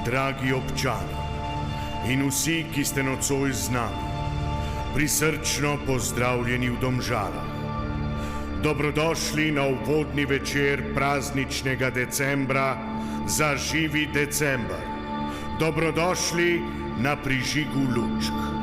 dragi občani in vsi, ki ste nocoj z nami, prisrčno pozdravljeni v Domžalah. Dobrodošli na uvodni večer prazničnega decembra za živi december. Dobrodošli na prižigu lučk.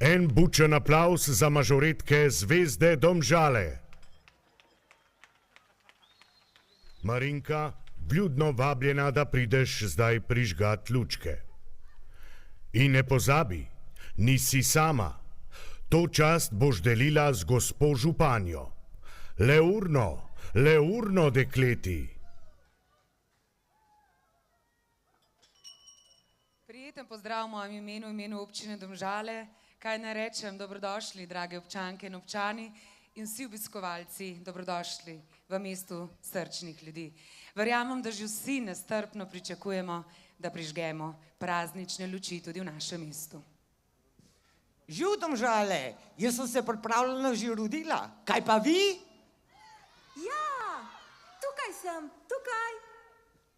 En bučen aplavz za mažoretke Zvezde Domžale. Marinka, vljudno vabljena, da prideš zdaj prižgat lučke. In ne pozabi, nisi sama. To čast boš delila z gospo županjo. Le urno, dekleti. Prijeten pozdrav v mojem imenu, v imenu občine Domžale. Kaj naj rečem, dobrodošli, drage občanke in občani in vsi obiskovalci, dobrodošli v mestu srčnih ljudi. Verjamem, da že vsi nestrpno pričakujemo, da prižgemo praznične luči tudi v našem mestu. Živ Domžale, jaz sem se pripravljena že rodila. Kaj pa vi? Ja, tukaj sem, tukaj.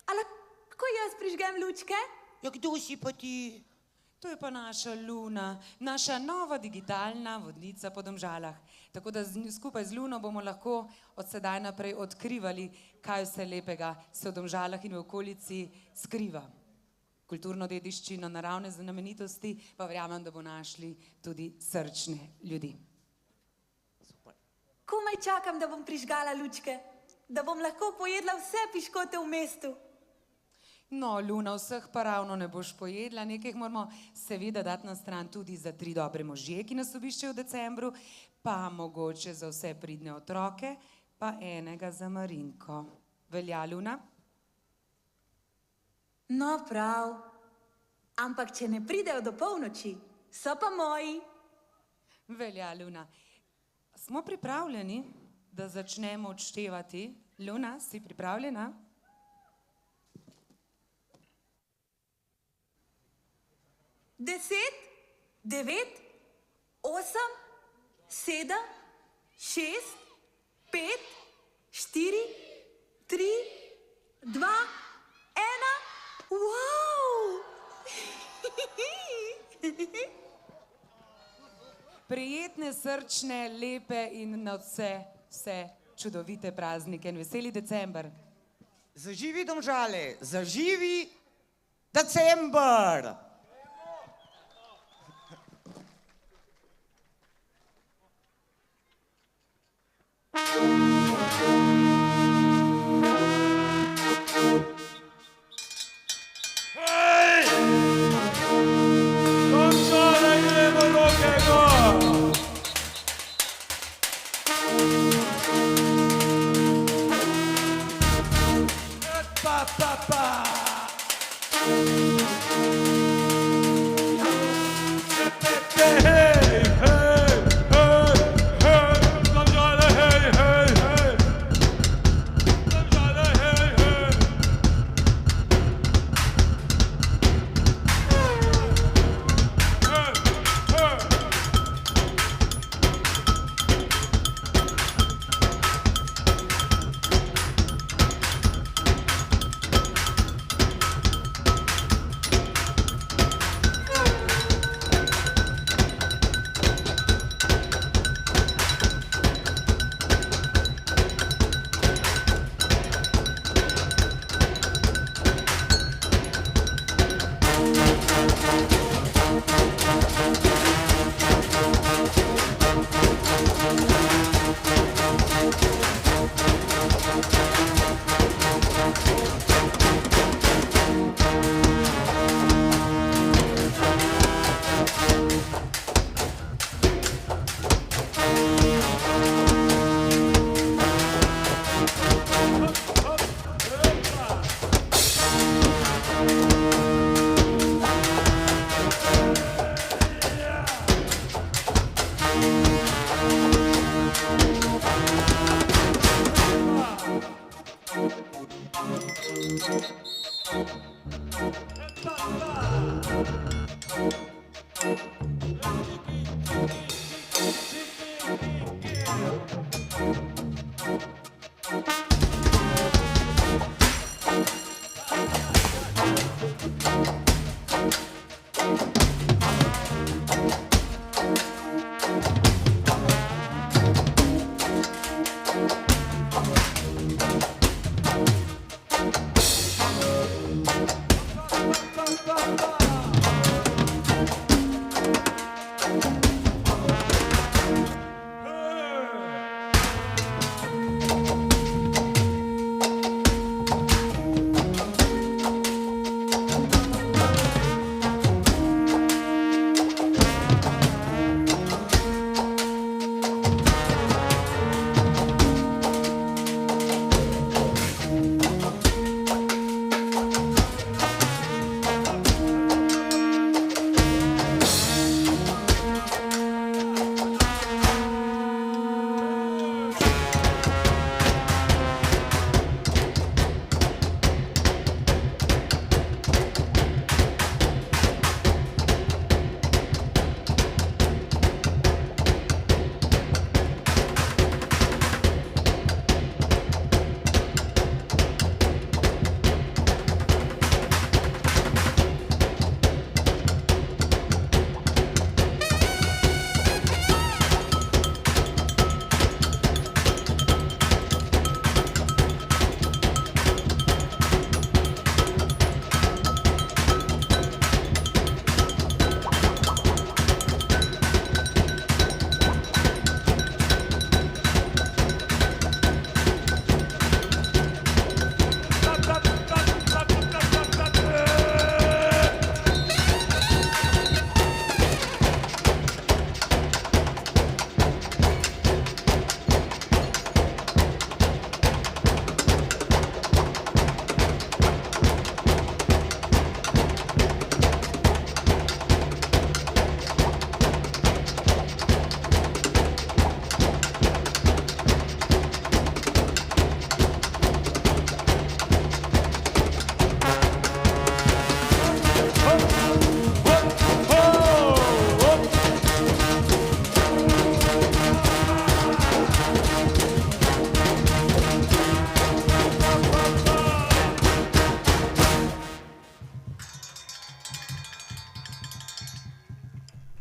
Ali kako jaz prižgem lučke? Ja, kdo si pa ti? To je pa naša Luna, naša nova digitalna vodnica po Domžalah. Tako da skupaj z Luno bomo lahko od sedaj naprej odkrivali, kaj vse lepega se v Domžalah in v okolici skriva. Kulturno dediščino, naravne znamenitosti, pa verjamem, da bo našli tudi srčne ljudi. Komaj čakam, da bom prižgala lučke, da bom lahko pojedla vse piškote v mestu. No, Luna, vseh pa ravno ne boš pojedla, nekaj moramo seveda dati na stran tudi za 3 dobre možje, ki nas obiščejo v decembru, pa mogoče za vse pridne otroke, pa enega za Marinko. Velja, Luna? No, prav. Ampak če ne pridejo do polnoči, so pa moji. Velja, Luna. Smo pripravljeni, da začnemo odštevati? Luna, si pripravljena? 10, 9, 8, 7, 6, 5, 4, 3, 2, 1. Wow! Prijetne, srčne, lepe in na vse čudovite praznike in veseli december. Zaživi Domžale, zaživi december!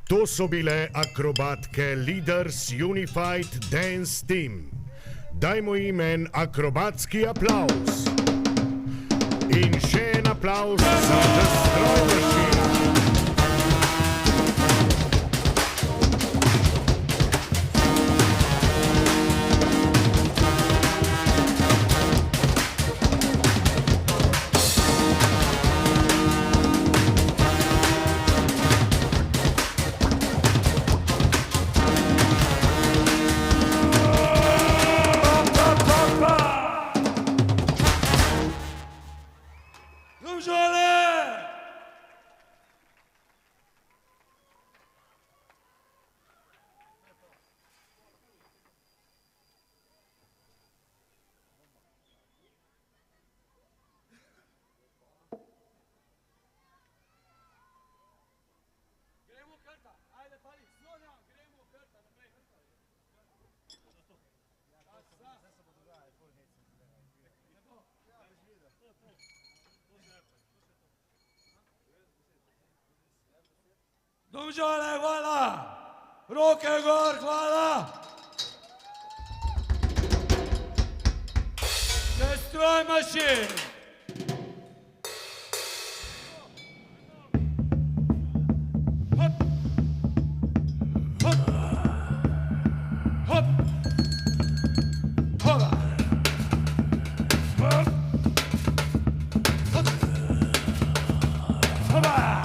To so bile akrobatke Leaders Unified Dance Team. Dajmo jim en akrobatski aplauz. In še en aplauz za Destroy Machine. Domžale, hvala! Roke gor, hvala! Destroy Machine! Hop! Hop! Hop! Hola! Hop! Hop! Hola!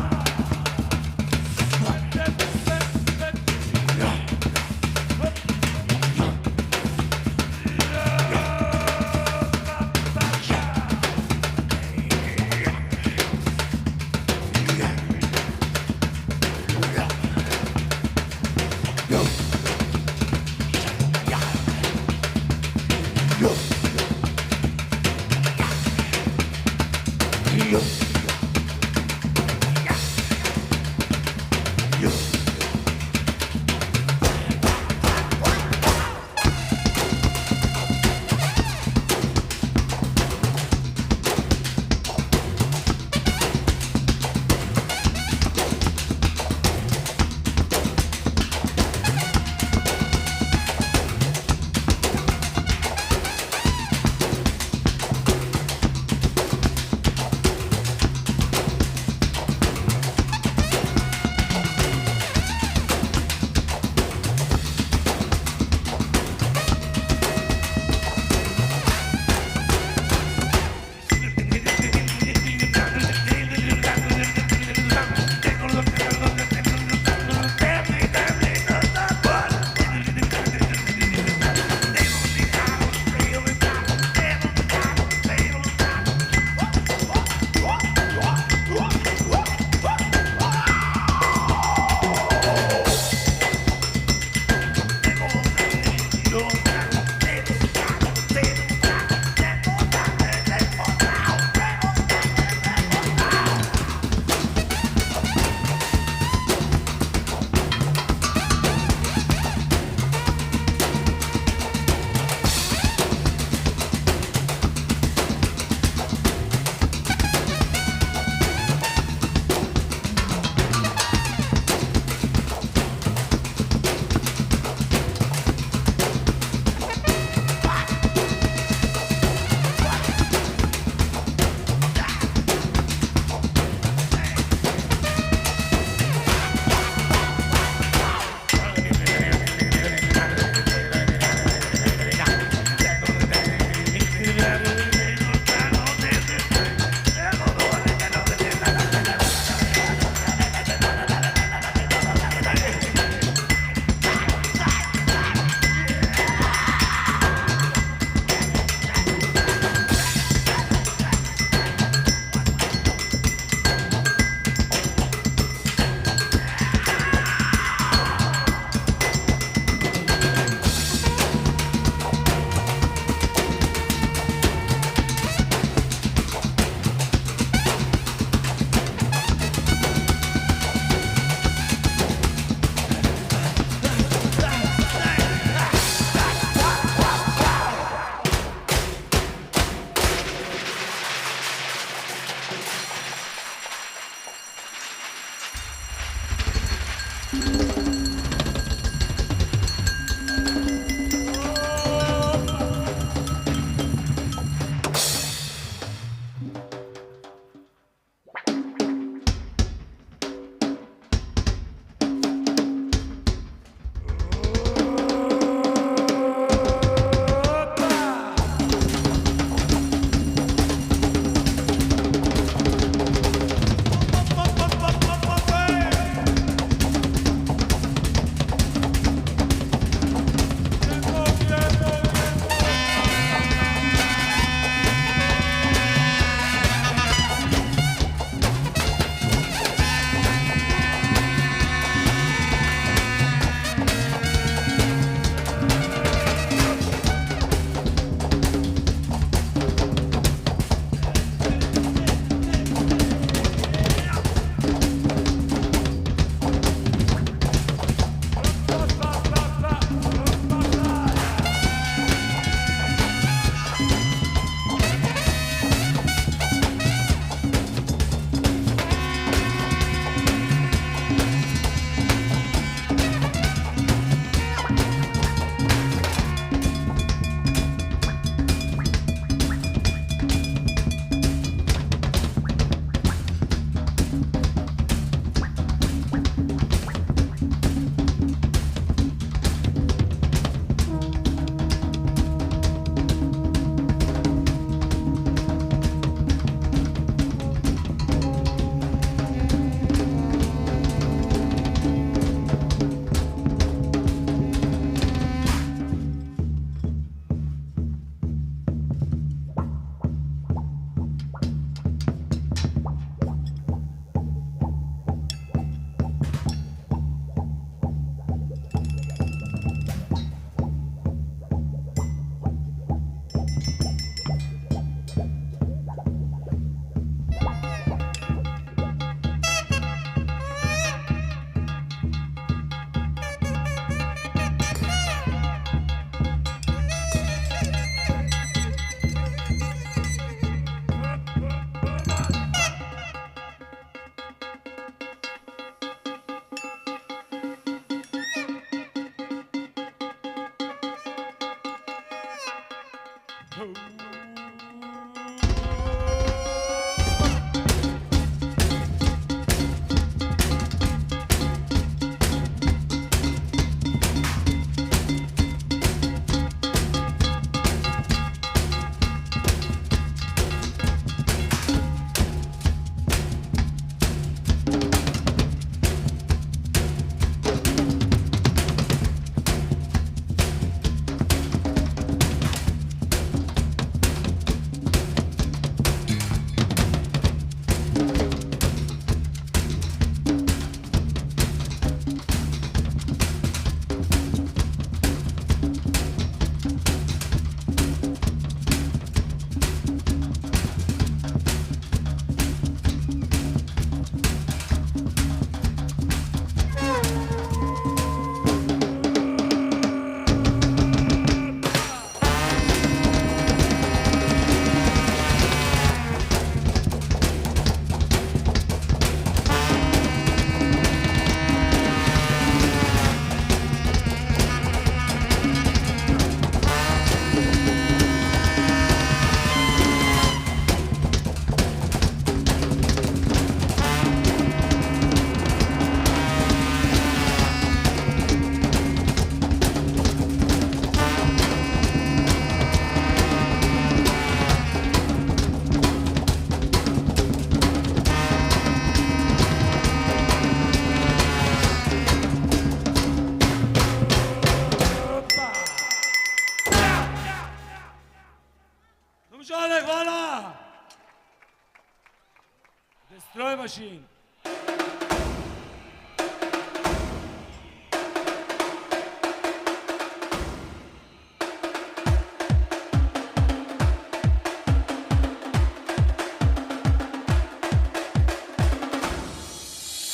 Domžale, hvala! Destroy Machine.